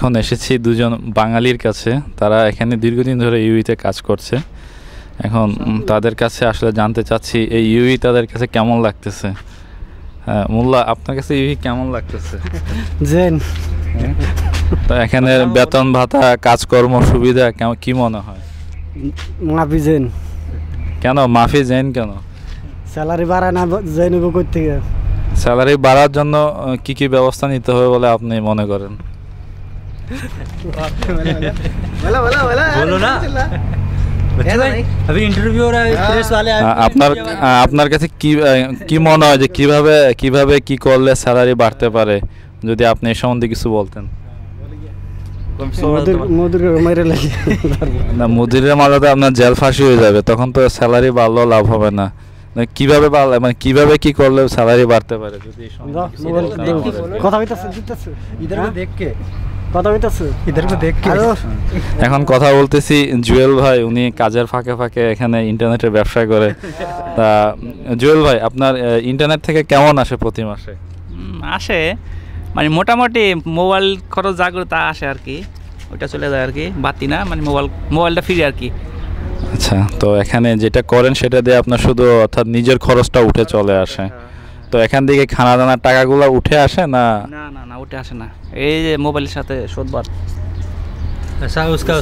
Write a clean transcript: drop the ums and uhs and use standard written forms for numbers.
এখন এসেছি দুজন বাঙালির কাছে, তারা এখানে দীর্ঘদিন ধরে ইউইতে কাজ করছে। এখন তাদের কাছে আসলে জানতে চাচ্ছি এই ইউই তাদের কাছে কেমন লাগতেছে। হ্যাঁ মোল্লা, আপনার কাছে ইউই কেমন লাগতেছে? জেন। তো এখানে বেতন ভাতা কাজকর্ম সুবিধা কেমন, কি মনে হয়? মাফি জেন। কেন মাফি জেন কেন? স্যালারি বাড়ায় না জেন কই থেকে? স্যালারি বাড়ার জন্য কি কি ব্যবস্থা নিতে হবে বলে আপনি মনে করেন? बोलो ना अभी इंटरव्यू हो रहा है, प्रेस वाले আপনার কাছে কি মনে হয় যে কিভাবে কি করলে স্যালারি বাড়তে পারে, যদি আপনি এই সম্বন্ধে কিছু বলতেন? না, মুদিরের মাঝে আপনার জেল ফাঁসি হয়ে যাবে, তখন তো স্যালারি বাড়লেও লাভ হবে না। কিভাবে মানে কিভাবে কি করলে স্যালারি বাড়তে পারে যদি কথা বলতেছে এখন কথা বলতেছি জুয়েল ভাই, উনি কাজের ফাঁকে ফাঁকে এখানে ইন্টারনেটের ব্যবসা করে। তা জুয়েল ভাই, আপনার ইন্টারনেট থেকে কেমন আসে প্রতি মাসে? আসে মানে মোটামুটি মোবাইল খরচ যা করে তা আসে আর কি, ওইটা চলে যায় আর কি, বাতি না, মানে মোবাইলটা ফ্রি আর কি। আচ্ছা, তো এখানে যেটা করেন সেটা দিয়ে আপনার শুধু অর্থাৎ নিজের খরচটা উঠে চলে আসে। তো এখান থেকে খানা দানার টাকাগুলো উঠে আসে না? না না না, উঠে আসে না, এই যে মোবাইলের সাথে শোধ। ऐसा उसका